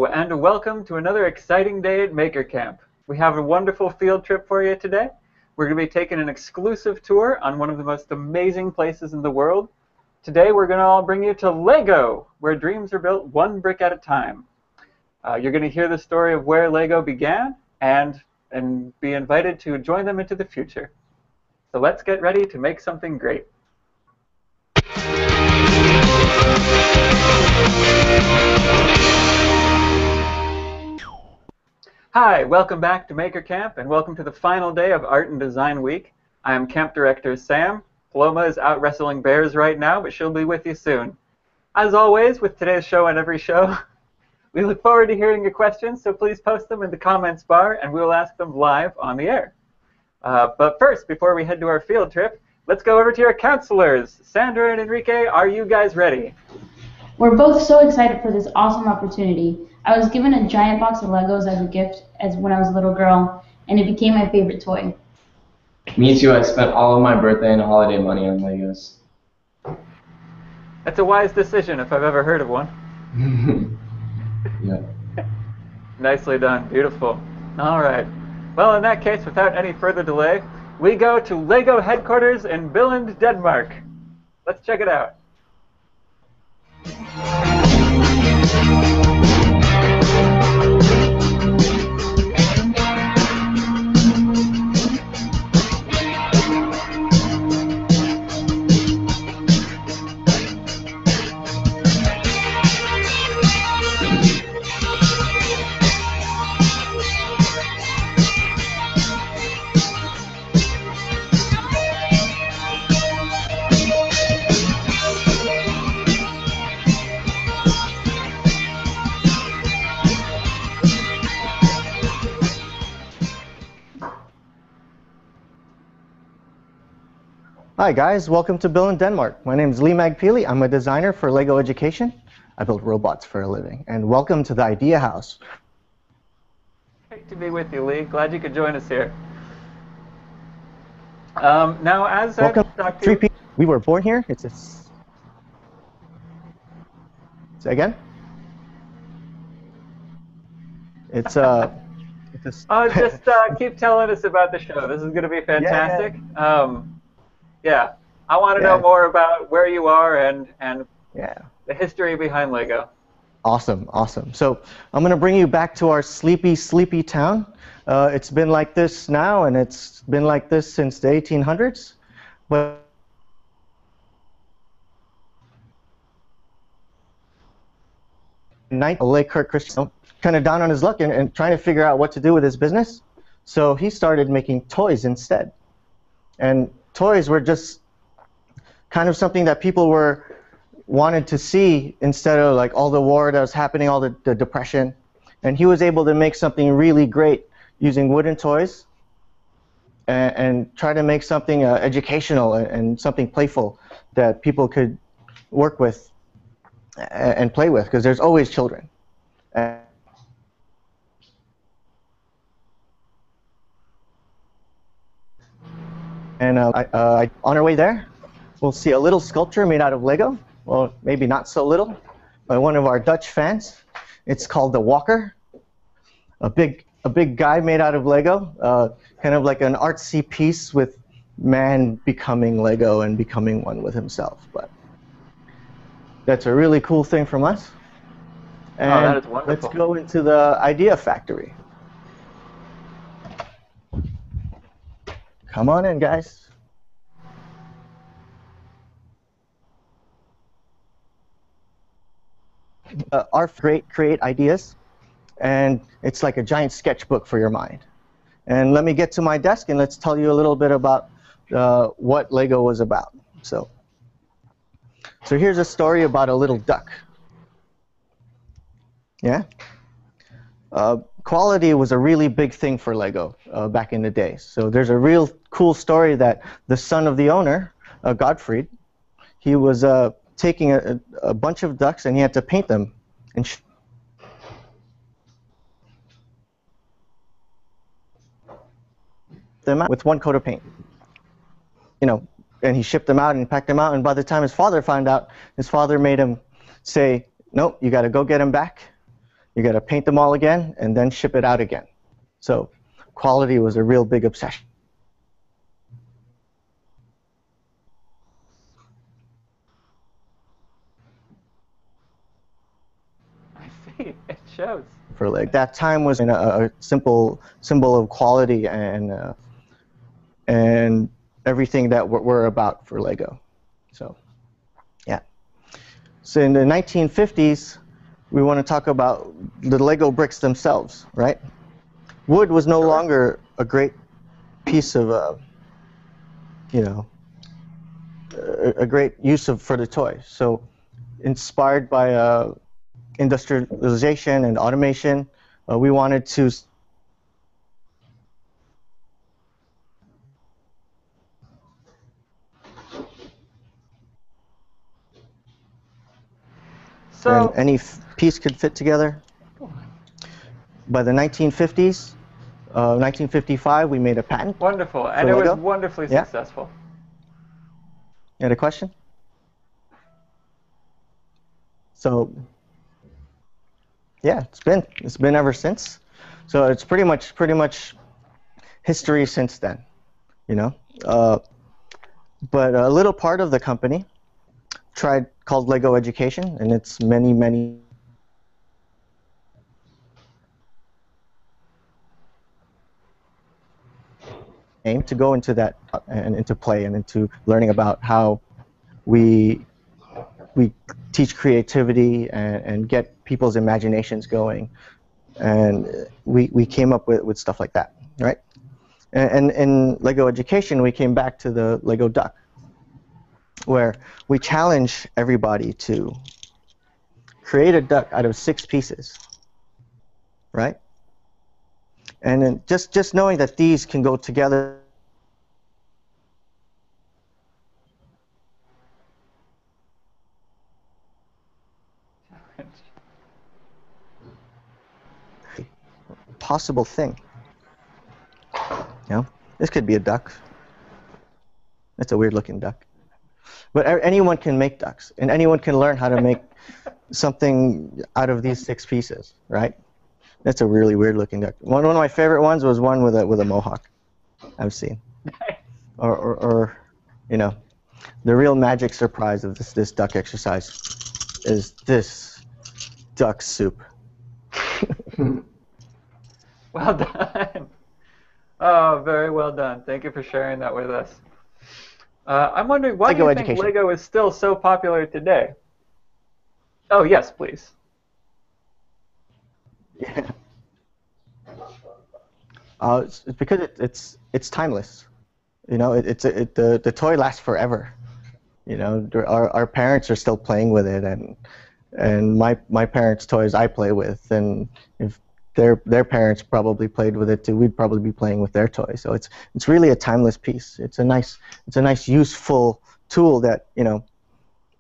Hello, and welcome to another exciting day at Maker Camp. We have a wonderful field trip for you today. We're going to be taking an exclusive tour on one of the most amazing places in the world. Today we're going to all bring you to Lego, where dreams are built one brick at a time. You're going to hear the story of where Lego began and be invited to join them into the future. So let's get ready to make something great. Hi, welcome back to Maker Camp, and welcome to the final day of Art and Design Week. I am Camp Director Sam. Paloma is out wrestling bears right now, but she'll be with you soon. As always, with today's show and every show, we look forward to hearing your questions, so please post them in the comments bar, and we will ask them live on the air. But first, before we head to our field trip, let's go over to your counselors. Sandra and Enrique, are you guys ready? We're both so excited for this awesome opportunity. I was given a giant box of Legos as a gift when I was a little girl, and it became my favorite toy. Me too. I spent all of my birthday and holiday money on Legos. That's a wise decision if I've ever heard of one. Yeah. Nicely done. Beautiful. All right. Well, in that case, without any further delay, we go to Lego headquarters in Billund, Denmark. Let's check it out. Hi guys, welcome to Billund, Denmark. My name is Magpili. I'm a designer for Lego Education. I build robots for a living. And welcome to the Idea House. Great to be with you, Lee. Glad you could join us here. Now, as I talked to you... We were born here. Say again? Just keep telling us about the show. This is going to be fantastic. Yeah, I want to know more about where you are and the history behind Lego. Awesome, awesome. So I'm going to bring you back to our sleepy, sleepy town. It's been like this now, and it's been like this since the 1800s. But late Kurt Christian, kind of down on his luck and trying to figure out what to do with his business. So he started making toys instead. And toys were just kind of something that people wanted to see instead of like all the war that was happening, all the depression. And he was able to make something really great using wooden toys and try to make something educational and something playful that people could work with and play with, because there's always children. And on our way there, we'll see a little sculpture made out of Lego. Well, maybe not so little, by one of our Dutch fans. It's called the Walker. A big guy made out of Lego, kind of like an artsy piece with man becoming Lego and becoming one with himself. But that's a really cool thing from us. And that is wonderful. Let's go into the Idea Factory. Come on in, guys. Our create ideas, and it's like a giant sketchbook for your mind. And let me get to my desk, and let's tell you a little bit about what Lego was about. So here's a story about a little duck. Yeah? Quality was a really big thing for Lego back in the day. So there's a real cool story that the son of the owner, Gottfried, he was taking a bunch of ducks and he had to paint them. And them out with one coat of paint. You know, and he shipped them out and packed them out, and by the time his father found out, his father made him say, nope, you got to go get them back You got to paint them all again and then ship it out again. So quality was a real big obsession. I see. It shows. For like that time was in a simple symbol of quality and everything that we're about for Lego. So yeah. So in the 1950s, we want to talk about the Lego bricks themselves, right? Wood was no longer a great piece of, you know, a great use for the toy. So inspired by industrialization and automation, we wanted to and any piece could fit together. By the 1950s, 1955, we made a patent. Wonderful, and it was wonderfully successful. You had a question? So, yeah, it's been ever since. So it's pretty much history since then, you know. But a little part of the company called Lego Education, and it's many aim to go into that and into play and into learning about how we teach creativity and get people's imaginations going, and we came up with stuff like that, right? And in Lego Education, we came back to the Lego duck, where we challenge everybody to create a duck out of 6 pieces, right? And then just knowing that these can go together possible thing. You know, this could be a duck. It's a weird looking duck. But anyone can make ducks, and anyone can learn how to make something out of these 6 pieces, right? That's a really weird looking duck. One of my favorite ones was one with a mohawk I've seen. Or you know, the real magic surprise of this duck exercise is this duck soup. Well done. Oh, very well done. Thank you for sharing that with us. I'm wondering, why do you think Lego is still so popular today? Oh, yes, please. Yeah. It's because it's timeless. You know, the toy lasts forever. You know, our parents are still playing with it, and my parents' toys I play with, and if their parents probably played with it too, we'd probably be playing with their toys. So it's really a timeless piece. It's a nice useful tool that, you know,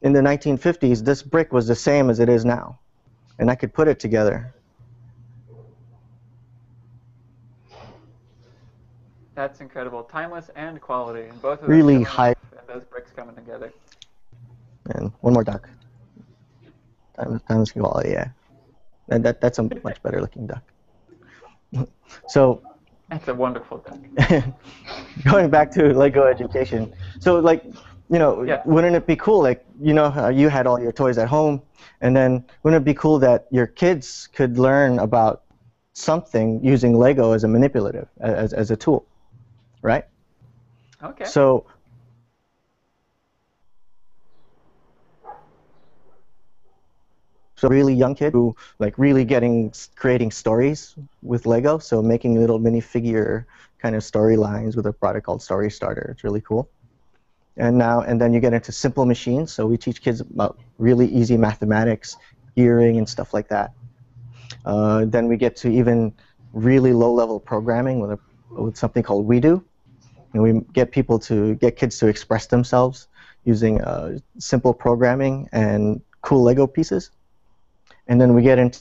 in the 1950s this brick was the same as it is now, and I could put it together. That's incredible. Timeless and quality, and both of them really high. And those bricks coming together. And one more duck. Timeless quality, yeah. And that's a much better looking duck. So. That's a wonderful duck. Going back to Lego Education. So, like, you know, wouldn't it be cool, like, you know, you had all your toys at home, and then wouldn't it be cool that your kids could learn about something using Lego as a manipulative, as a tool, right? Okay. So really young kid who like really creating stories with Lego, so making little minifigure kind of storylines with a product called Story Starter. It's really cool. And then you get into simple machines, so we teach kids about really easy mathematics, gearing and stuff like that. Then we get to even really low-level programming with something called We Do, and we get kids to express themselves using simple programming and cool Lego pieces. And then we get into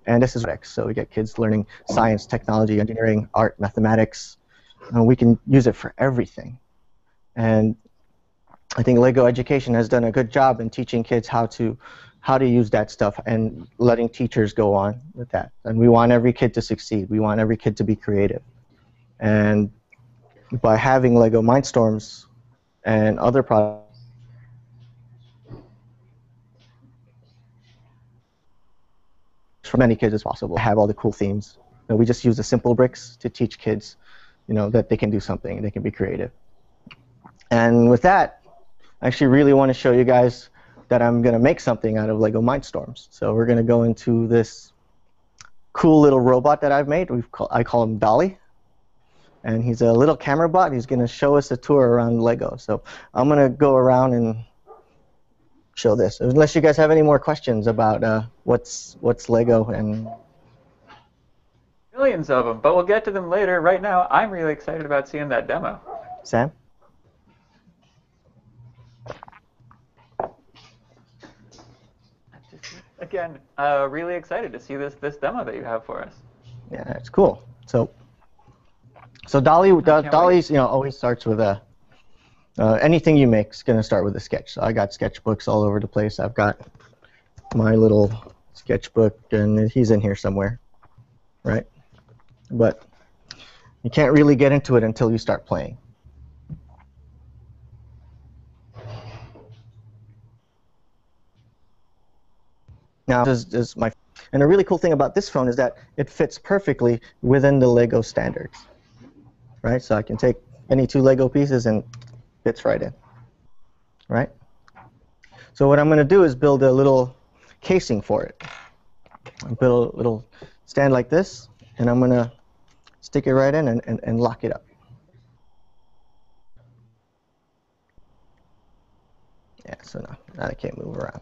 and this is so we get kids learning science, technology, engineering, art, mathematics. We can use it for everything. And I think Lego Education has done a good job in teaching kids how to use that stuff and letting teachers go on with that. And we want every kid to succeed. We want every kid to be creative. And by having Lego Mindstorms and other products for many kids as possible, have all the cool themes. You know, we just use the simple bricks to teach kids, you know, that they can do something, they can be creative. And with that, I actually really want to show you guys that I'm going to make something out of Lego Mindstorms. So we're going to go into this cool little robot that I've made. I call him Dolly. And he's a little camera bot. He's going to show us a tour around Lego. So I'm going to go around and show this. Unless you guys have any more questions about what's Lego and... Millions of them, but we'll get to them later. Right now, I'm really excited about seeing that demo. Sam? Again, really excited to see this demo that you have for us. Yeah, it's cool. So Dolly's, you know, always starts with anything you make is going to start with a sketch. So I got sketchbooks all over the place. I've got my little sketchbook, and he's in here somewhere, right? But you can't really get into it until you start playing. Now, this is my, and a really cool thing about this phone is that it fits perfectly within the Lego standards, right? So I can take any two Lego pieces and fits right in, right? So what I'm going to do is build a little casing for it. I'll build a little stand like this, and I'm going to stick it right in and lock it up. Yeah, so now I can't move around.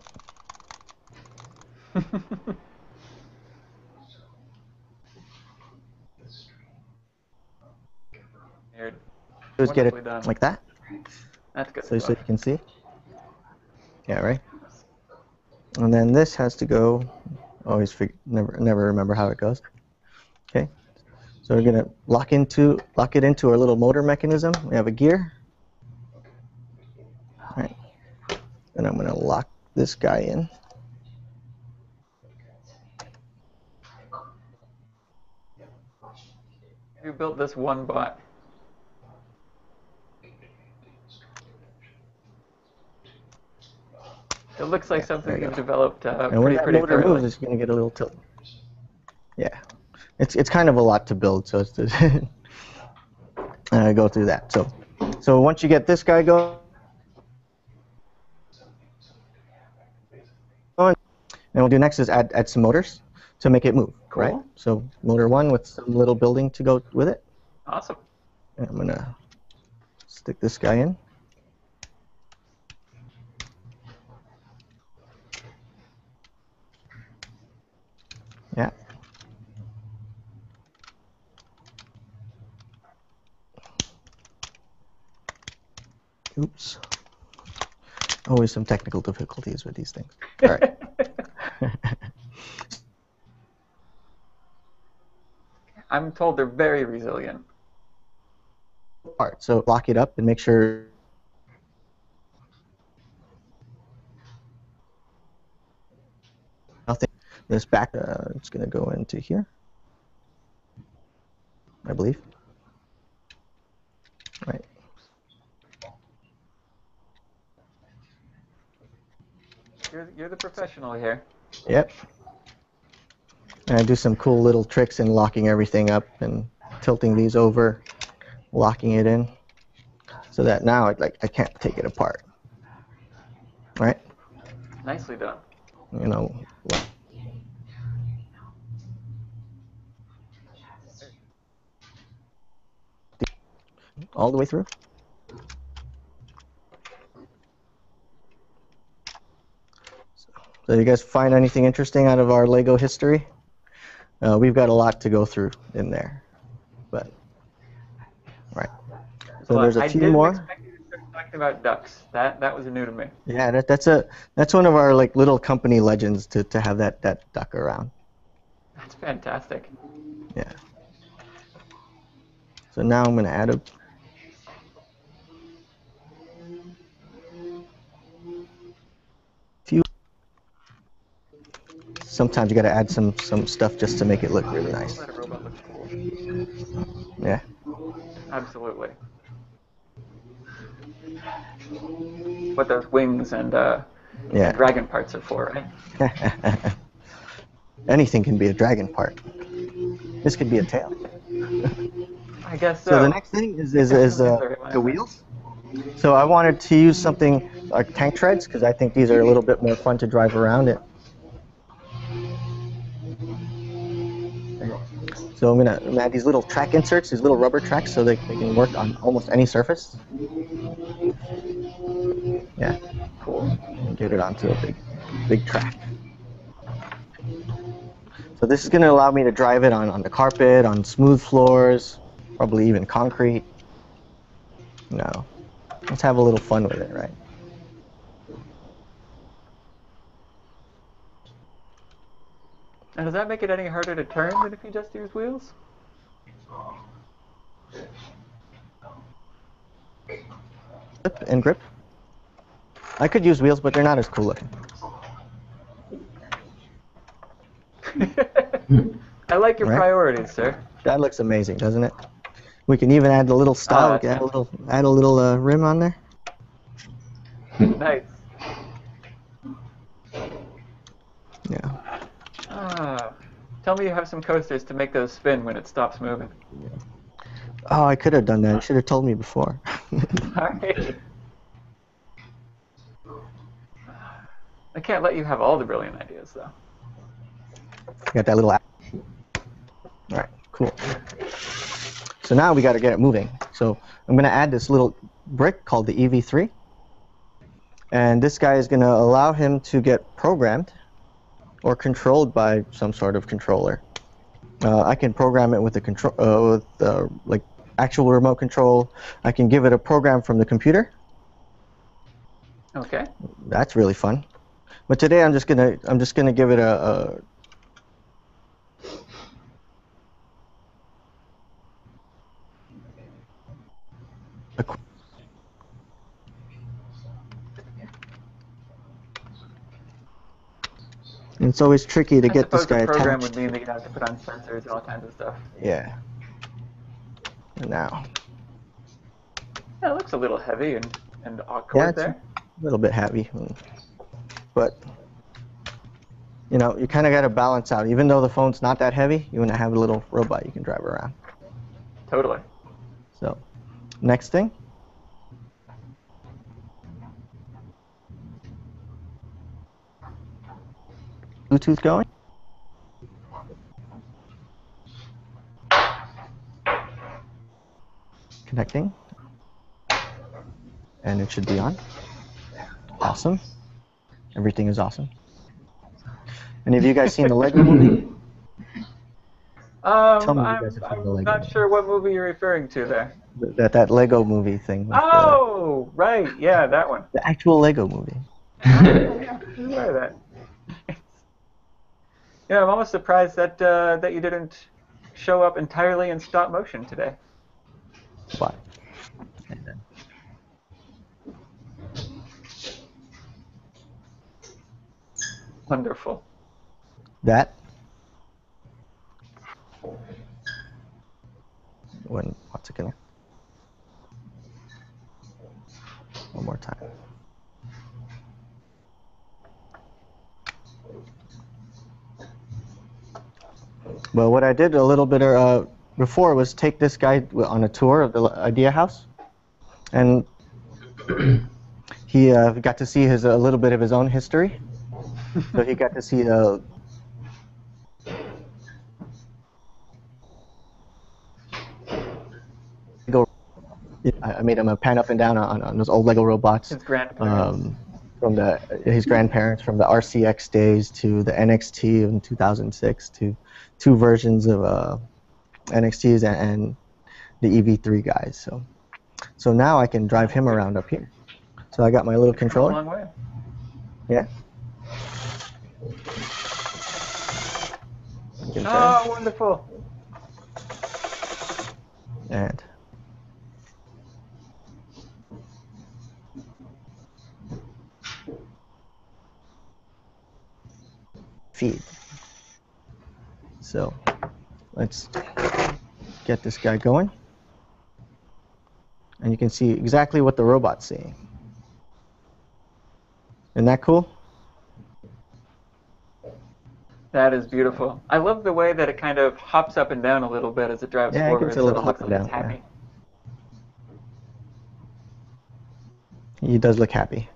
Just get it done. like that. That's good. So you can see. Yeah, right. And then this has to go. Always never remember how it goes. Okay. So we're gonna lock it into our little motor mechanism. We have a gear. All right. And I'm gonna lock this guy in. You built this one bot. It looks like something you've developed and when that pretty motor thoroughly. moves, it's going to get a little tilt. Yeah, it's kind of a lot to build, so it's go through that. So once you get this guy going, and what we'll do next is add some motors to make it move. Cool. Right? So motor 1 with some little building to go with it. Awesome. And I'm gonna stick this guy in. Yeah. Oops. Always some technical difficulties with these things. All right. I'm told they're very resilient. Part. So lock it up and make sure nothing. This back, it's going to go into here, I believe. Right. You're the professional here. Yep. And I do some cool little tricks in locking everything up and tilting these over, locking it in, so that now I can't take it apart. Right? Nicely done. You know. All the way through. So you guys find anything interesting out of our Lego history? We've got a lot to go through in there, but right. So Well, there's a few more. I didn't expect you to start talking about ducks. That was new to me. Yeah, that's one of our little company legends to have that duck around. That's fantastic. Yeah. So now I'm gonna add sometimes you got to add some stuff just to make it look really nice. That robot looks cool. Yeah. Absolutely. What those wings and Yeah. dragon parts are for, right? Anything can be a dragon part. This could be a tail. I guess so. So the next thing is the wheels. So I wanted to use something like tank treads because I think these are a little bit more fun to drive around it. So I'm gonna add these little track inserts, these little rubber tracks, so they can work on almost any surface. Yeah. Cool. And get it onto a big track. So this is going to allow me to drive it on the carpet, on smooth floors, probably even concrete. No. Let's have a little fun with it, right? And does that make it any harder to turn than if you just use wheels? And grip. I could use wheels, but they're not as cool looking. I like your priorities, sir. That looks amazing, doesn't it? We can even add a little style. We can add a little rim on there. Nice. Yeah. Tell me you have some coasters to make those spin when it stops moving. Oh, I could have done that. You should have told me before. Sorry. I can't let you have all the brilliant ideas, though. Got that little app. All right, cool. So now we got to get it moving. So I'm going to add this little brick called the EV3. And this guy is going to allow him to get programmed or controlled by some sort of controller. I can program it with a control, like actual remote control. I can give it a program from the computer. Okay. That's really fun. But today I'm just gonna give it a and it's always tricky to get this guy attached. The program attached. would mean that you'd have to put on sensors and all kinds of stuff. Yeah. And now. Yeah, it looks a little heavy and awkward there. A little bit heavy, but you know, you kind of got to balance out. Even though the phone's not that heavy, you want to have a little robot you can drive around. Totally. So, next thing. Bluetooth going. Connecting. And it should be on. Awesome. Everything is awesome. Any of you guys seen the Lego movie? Tell me you guys have seen the Lego I'm not sure what movie you're referring to there. That Lego movie thing. Oh, right. Yeah, that one. The actual Lego movie. Yeah, I'm aware of that. Yeah, I'm almost surprised that you didn't show up entirely in stop motion today. What? Wonderful. That. What's it gonna? One more time. Well, what I did a little bit before was take this guy on a tour of the Idea House, and he got to see a little bit of his own history. So he got to see I made him a pan up and down on those old Lego robots. His grandparents. From his grandparents, from the RCX days to the NXT in 2006 to two versions of NXTs and the EV3 guys. So now I can drive him around up here. So I got my little controller. A long way. Yeah. Oh, wonderful. And feed. So let's get this guy going. And you can see exactly what the robot's seeing. Isn't that cool? That is beautiful. I love the way that it kind of hops up and down a little bit as it drives Yeah, it forward. gets a little so it looks hop like and it's down, happy. He does look happy.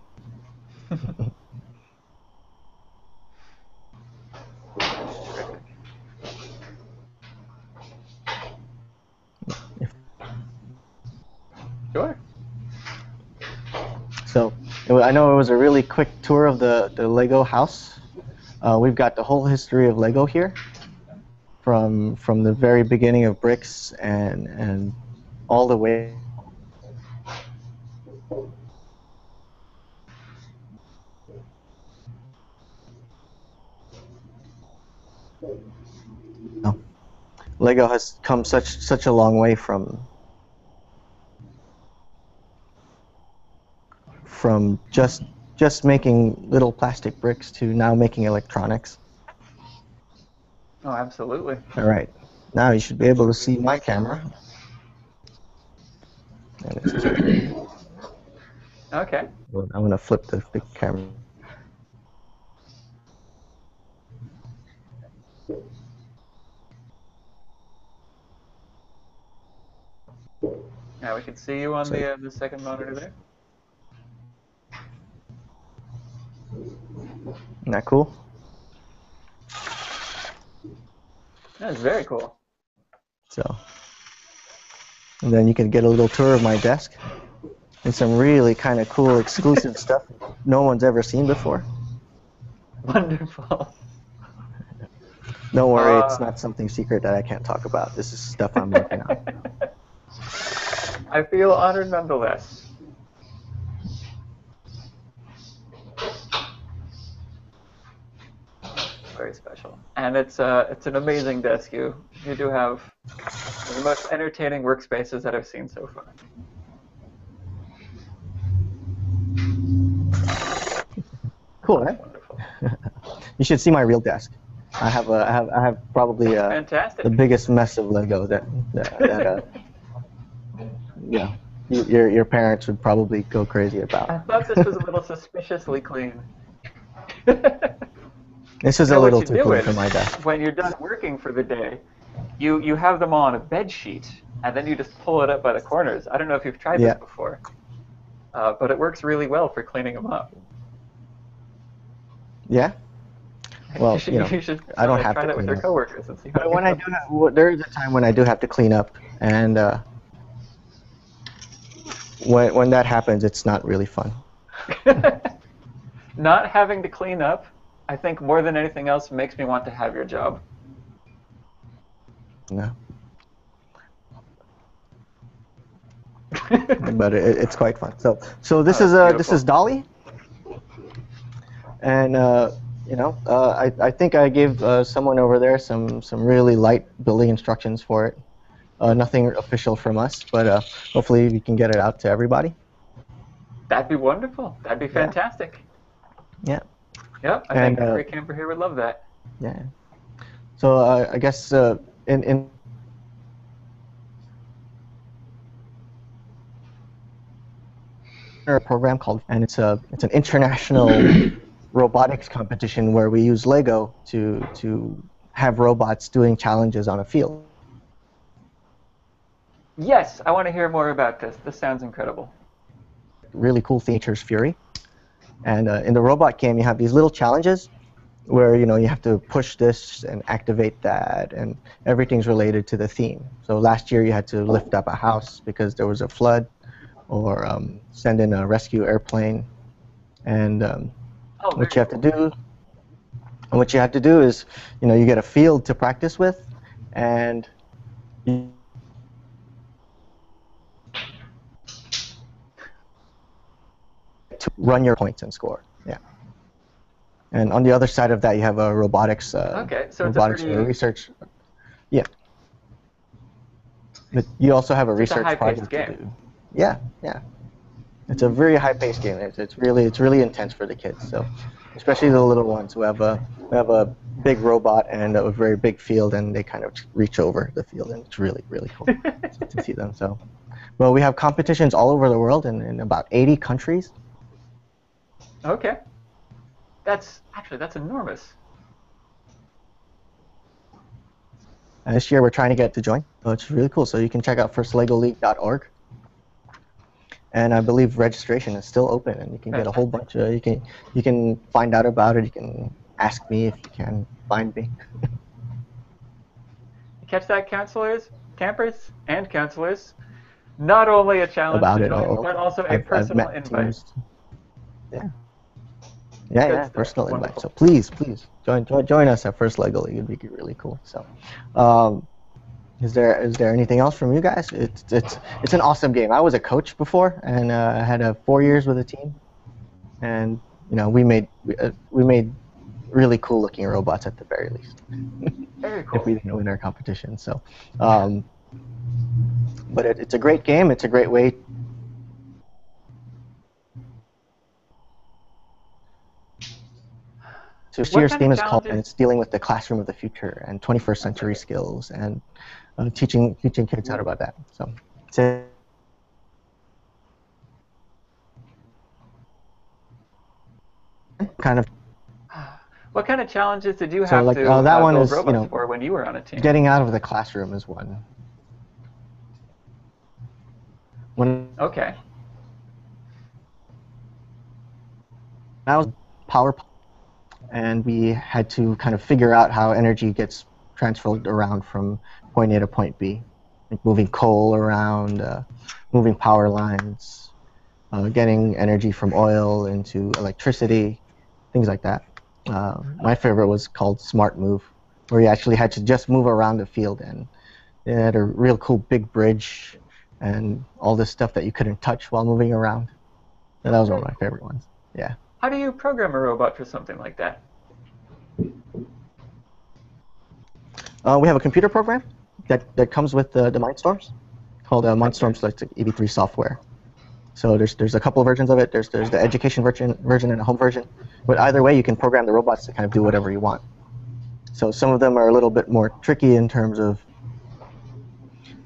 Sure. So I know it was a really quick tour of the Lego house. We've got the whole history of Lego here, from the very beginning of bricks and all the way. Oh. Lego has come such a long way from just making little plastic bricks to now making electronics. Oh, absolutely. All right, now you should be able to see my camera. And it's just, Okay. I'm going to flip the camera. Now we can see you on the second monitor there. Isn't that cool? That is very cool. So, and then you can get a little tour of my desk and some really kind of cool exclusive stuff no one's ever seen before. Wonderful. Don't worry, it's not something secret that I can't talk about. This is stuff I'm working on. I feel honored nonetheless. Very special, and it's an amazing desk. You do have the most entertaining workspaces that I've seen so far. Cool, right? Wonderful. You should see my real desk. I have probably Fantastic. the biggest mess of Lego that yeah, your parents would probably go crazy about. I thought this was a little suspiciously clean. This is a little too clean for my desk. When you're done working for the day, you have them on a bed sheet, and then you just pull it up by the corners. I don't know if you've tried this before, but it works really well for cleaning them up. Yeah. Well, you should I don't have try to that with clean your up. coworkers and see how. But when I do have, there is a time when I do have to clean up, and when that happens, it's not really fun. Not having to clean up, I think more than anything else, makes me want to have your job. No. But it's quite fun. So this is Dolly, and I think I gave someone over there some really light building instructions for it. Nothing official from us, but hopefully we can get it out to everybody. That'd be wonderful. That'd be fantastic. Yeah. Yep, I think every camper here would love that. Yeah. So I guess in a program called, and it's an international robotics competition where we use Lego to have robots doing challenges on a field. Yes, I want to hear more about this. This sounds incredible. Really cool features, Fury. And in the robot game, you have these little challenges where you have to push this and activate that, and everything's related to the theme. So last year you had to lift up a house because there was a flood, or send in a rescue airplane. And what you have to do is, you get a field to practice with, and to run your points and score. Yeah. And on the other side of that, you have a robotics. Okay, so robotics it's a pretty... research. Yeah. But you also have a research high-paced project game. to do. Yeah, yeah. It's a very high-paced game. It's really intense for the kids. So, especially the little ones who have a big robot and a very big field, and they kind of reach over the field, and it's really cool to see them. So, well, we have competitions all over the world in about 80 countries. Okay. That's enormous. And this year we're trying to get to join. So it's really cool. So you can check out firstlegoleague.org. And I believe registration is still open, and you can get a whole bunch of, you can find out about it. You can ask me if you can find me. Catch that, campers, and counselors. Not only a challenge About to it, join, but also a personal met invite. teams. Yeah, personal invite. So please join us at First Lego League. It'd be really cool. So, is there anything else from you guys? It's an awesome game. I was a coach before, and I had 4 years with a team, and we made really cool looking robots at the very least. Very cool. If we didn't win our competition, so. But it's a great game. It's a great way. So this year's theme is called, and it's dealing with the classroom of the future and 21st century skills, and teaching kids how about that. So, kind of. What kind of challenges did you have to that one build is, robots for when you were on a team? Getting out of the classroom is one. Okay. That was power, and we had to kind of figure out how energy gets transferred around from point A to point B, like moving coal around, moving power lines, getting energy from oil into electricity, things like that. My favorite was called Smart Move, where you actually had to just move around the field, and it had a real cool big bridge and all this stuff that you couldn't touch while moving around. And that was one of my favorite ones. Yeah. How do you program a robot for something like that? We have a computer program that comes with the Mindstorms, called Mindstorms EV3 software. So there's a couple of versions of it. There's the education version and a home version. But either way, you can program the robots to kind of do whatever you want. So some of them are a little bit more tricky in terms of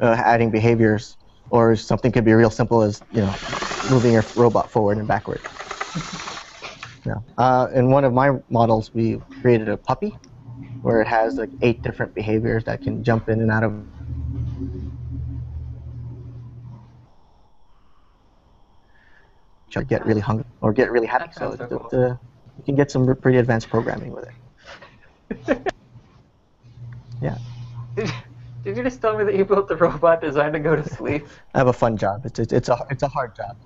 adding behaviors, or something could be real simple as moving your robot forward and backward. In one of my models, we created a puppy, where it has like 8 different behaviors that can jump in and out of. Get really hungry or get really happy. So cool. You can get some pretty advanced programming with it. Yeah. Did you just tell me that you built the robot designed to go to sleep? I have a fun job. It's a hard job.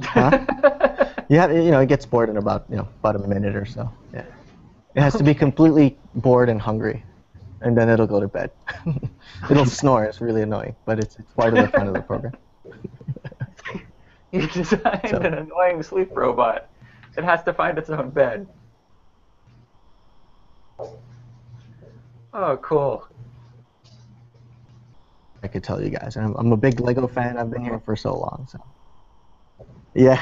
Huh? Yeah, it gets bored in about a minute or so. Yeah. It has to be completely bored and hungry, and then it'll go to bed. It'll snore. It's really annoying, but it's part of the fun of the program. You designed an annoying sleep robot. It has to find its own bed. Oh, cool. I could tell you guys. I'm a big Lego fan. I've been here for so long. So. Yeah.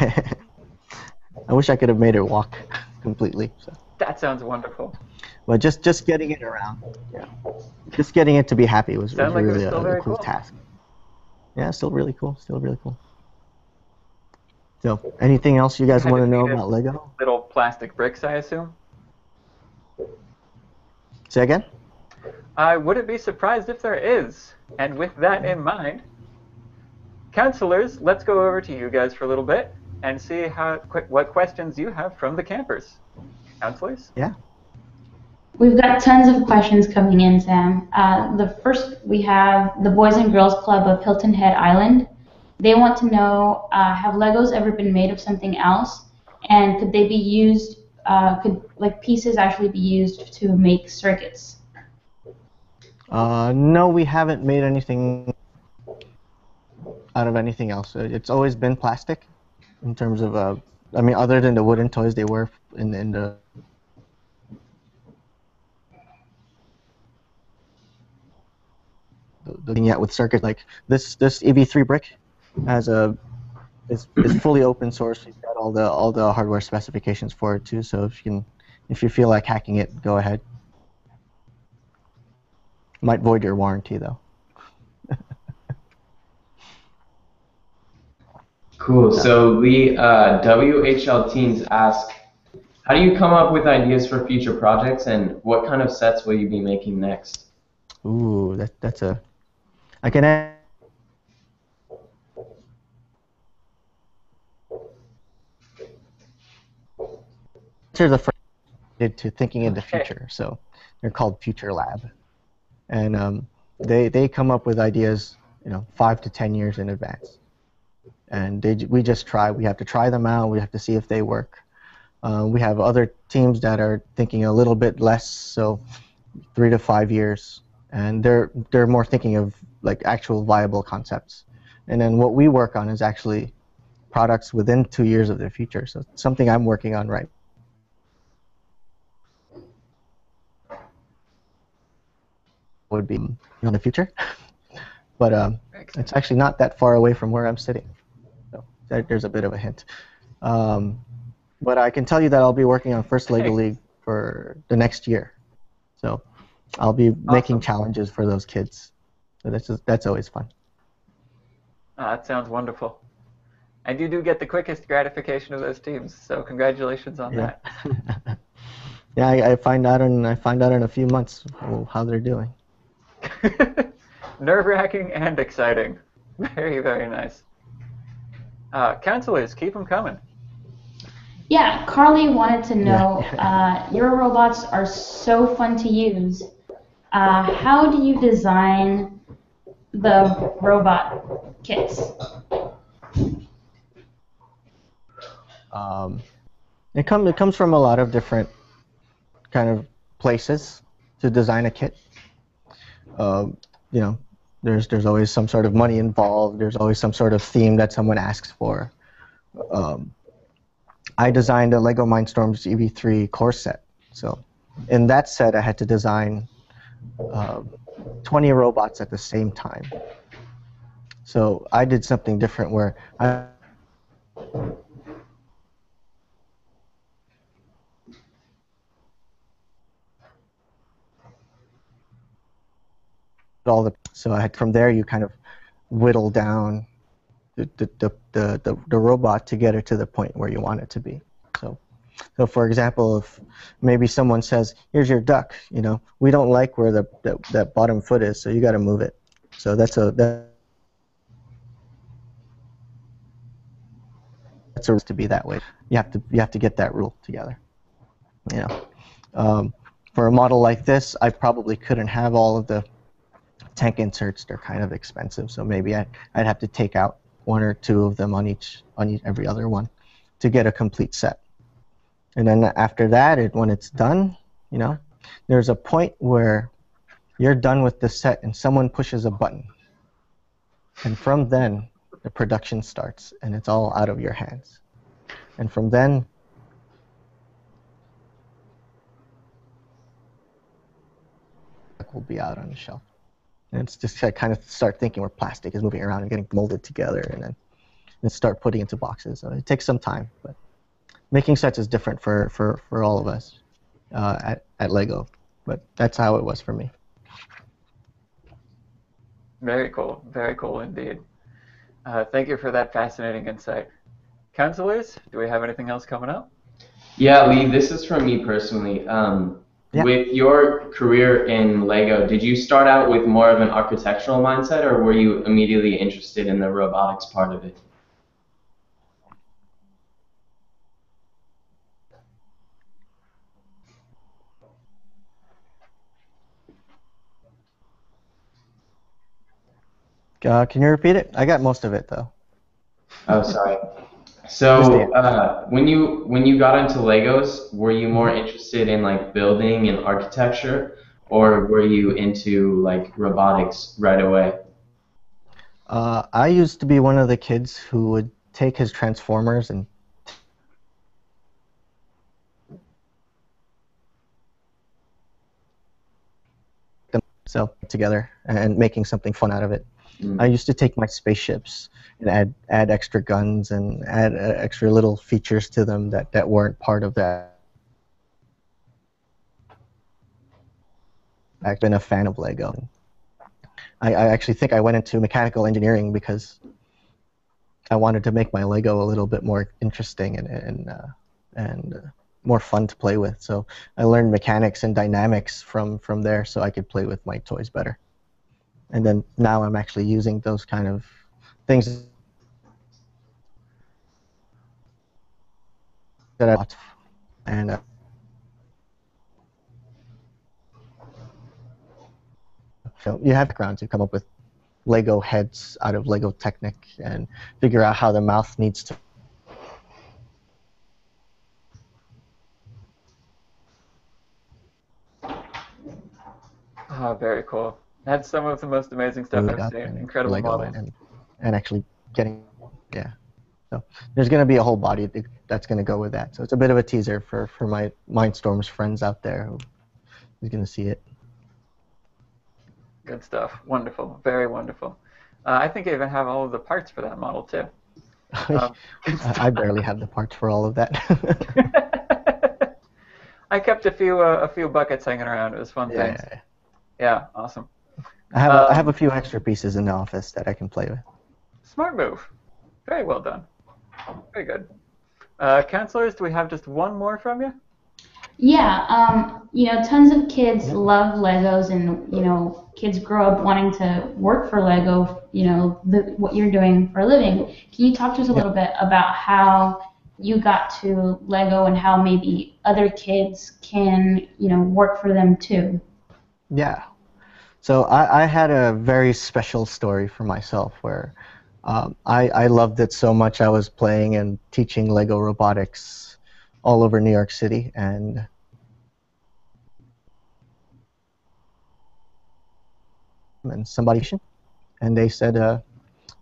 I wish I could have made it walk completely. So. That sounds wonderful. But just getting it around. Yeah. Just getting it to be happy was really a cool task. Yeah, still really cool. Still really cool. So, anything else you guys want to know about Lego? Little plastic bricks, I assume? Say again? I wouldn't be surprised if there is. And with that in mind, counselors, let's go over to you guys for a little bit and see what questions you have from the campers. Counselors? Yeah. We've got tons of questions coming in, Sam. The first, we have the Boys and Girls Club of Hilton Head Island. They want to know, have Legos ever been made of something else? And could they be used, could pieces actually be used to make circuits? No, we haven't made anything out of anything else. It's always been plastic in terms of, other than the wooden toys they were in the thing yet with circuits. Like this EV3 brick has a is fully open source. We've got all the hardware specifications for it too. So if you feel like hacking it, go ahead. Might void your warranty though. Cool. So the WHL teens ask, how do you come up with ideas for future projects, and what kind of sets will you be making next? Ooh, that's a. I can answer the first to thinking in the future. So they're called Future Lab, and they come up with ideas, 5 to 10 years in advance, and we just try. We have to try them out. We have to see if they work. We have other teams that are thinking a little bit less, so 3 to 5 years, and they're more thinking of like actual viable concepts. And then what we work on is actually products within 2 years of the future. So something I'm working on right would be in the future, but it's actually not that far away from where I'm sitting. So there's a bit of a hint. But I can tell you that I'll be working on First Lego League for the next year. So I'll be making challenges for those kids. So that's always fun. That sounds wonderful. And you do get the quickest gratification of those teams, so congratulations on that. Yeah, I find out in a few months how they're doing. Nerve-wracking and exciting. Very, very nice. Counselors, keep them coming. Yeah, Carly wanted to know, your robots are so fun to use. How do you design the robot kits? It comes from a lot of different kind of places to design a kit. There's always some sort of money involved. There's always some sort of theme that someone asks for. I designed a Lego Mindstorms EV3 core set. So in that set, I had to design 20 robots at the same time. So I did something different where so I had, from there you kind of whittle down the robot to get it to the point where you want it to be. So for example, if maybe someone says, "Here's your duck," we don't like where that bottom foot is, so you got to move it. So that's a to be that way. You have to get that rule together. For a model like this, I probably couldn't have all of the tank inserts. They're kind of expensive, so maybe I'd have to take out 1 or 2 of them on every other one to get a complete set. And then after that, when it's done, there's a point where you're done with the set and someone pushes a button. And from then, the production starts, and it's all out of your hands. And from then, it will be out on the shelf. And it's just kind of start thinking where plastic is moving around and getting molded together, and then start putting into boxes. So it takes some time, but making sets is different for all of us at Lego. But that's how it was for me. Very cool indeed. Thank you for that fascinating insight. Counselors, do we have anything else coming up? Yeah, Lee, this is from me personally. With your career in Lego, did you start out with more of an architectural mindset, or were you immediately interested in the robotics part of it? Can you repeat it? I got most of it though. Oh, sorry. So when you got into Legos, were you more interested in like building and architecture, or were you into like robotics right away? I used to be one of the kids who would take his Transformers and them together and making something fun out of it. I used to take my spaceships and add extra guns and add extra little features to them that weren't part of that. I've been a fan of Lego. I actually think I went into mechanical engineering because I wanted to make my Lego a little bit more interesting and more fun to play with. So I learned mechanics and dynamics from there so I could play with my toys better. And then now I'm actually using those kind of things that I bought. And so you have background to come up with Lego heads out of Lego Technic and figure out how the mouth needs to. Oh, very cool. That's some of the most amazing stuff I've seen. Incredible Lego models. And actually getting, yeah. So there's going to be a whole body that's going to go with that. So it's a bit of a teaser for my Mindstorms friends out there who's going to see it. Good stuff. Wonderful. Very wonderful. I think I even have all of the parts for that model, too. I barely have the parts for all of that. I kept a few buckets hanging around. It was fun things. Yeah, awesome. I have a few extra pieces in the office that I can play with. Smart move. Very well done. Very good. Counselors, do we have just one more from you? Yeah, tons of kids love Legos, and kids grow up wanting to work for Lego. What you're doing for a living. Can you talk to us a little bit about how you got to Lego and how maybe other kids can work for them too? Yeah. So I had a very special story for myself where I loved it so much I was playing and teaching Lego robotics all over New York City, and somebody, and they said,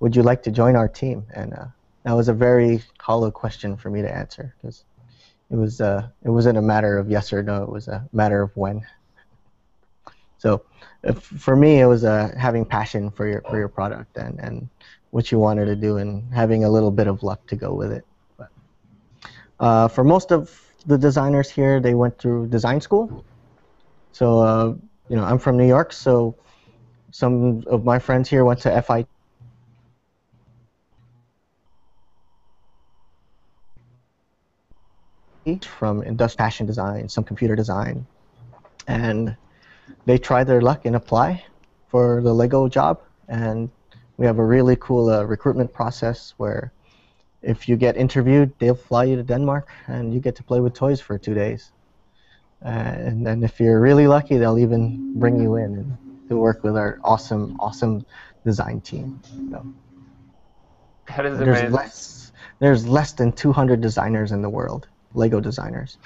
would you like to join our team? And that was a very hollow question for me to answer because it wasn't a matter of yes or no, it was a matter of when. So for me, it was having passion for your product and what you wanted to do and having a little bit of luck to go with it. But for most of the designers here, they went through design school. So I'm from New York, so some of my friends here went to FIT. From industrial fashion design, some computer design, and they try their luck and apply for the Lego job. And we have a really cool recruitment process where if you get interviewed, they'll fly you to Denmark and you get to play with toys for 2 days. And then if you're really lucky, they'll even bring you in and to work with our awesome design team. So that is amazing. There's less than 200 designers in the world, Lego designers.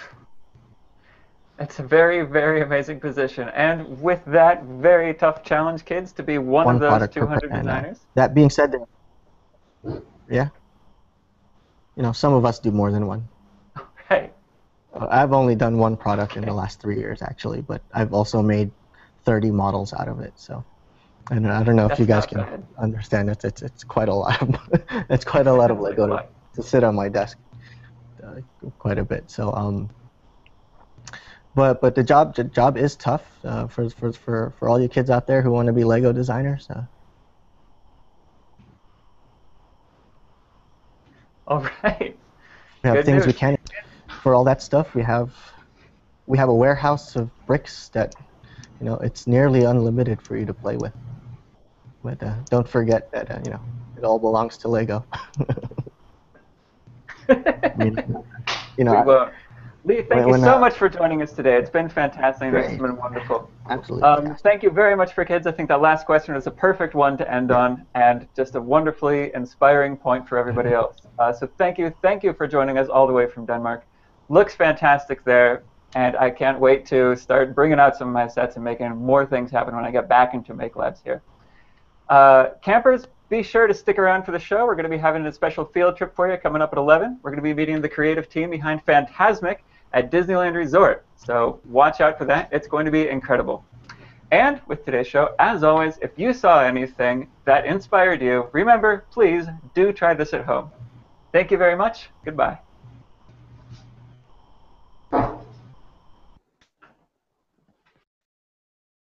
It's a very, very amazing position. And with that very tough challenge, kids, to be one of those 200 designers. That being said, yeah, some of us do more than one. Right. I've only done one product in the last 3 years, actually, but I've also made 30 models out of it. So, and I don't know if you guys can understand it. It's quite a lot of it's quite a lot of Lego to sit on my desk, quite a bit. So But the job is tough for all you kids out there who want to be Lego designers. All right. We have Good things news. we can. For all that stuff, we have a warehouse of bricks that it's nearly unlimited for you to play with. But don't forget that it all belongs to Lego. We won't. Lee, thank you so much for joining us today. It's been fantastic. It's been wonderful. Absolutely. Thank you very much for kids. I think that last question was a perfect one to end on, and just a wonderfully inspiring point for everybody else. So thank you for joining us all the way from Denmark. Looks fantastic there, and I can't wait to start bringing out some of my sets and making more things happen when I get back into Make Labs here. Campers, be sure to stick around for the show. We're going to be having a special field trip for you coming up at 11. We're going to be meeting the creative team behind Fantasmic at Disneyland Resort. So watch out for that. It's going to be incredible. And with today's show, as always, if you saw anything that inspired you, remember, please do try this at home. Thank you very much. Goodbye.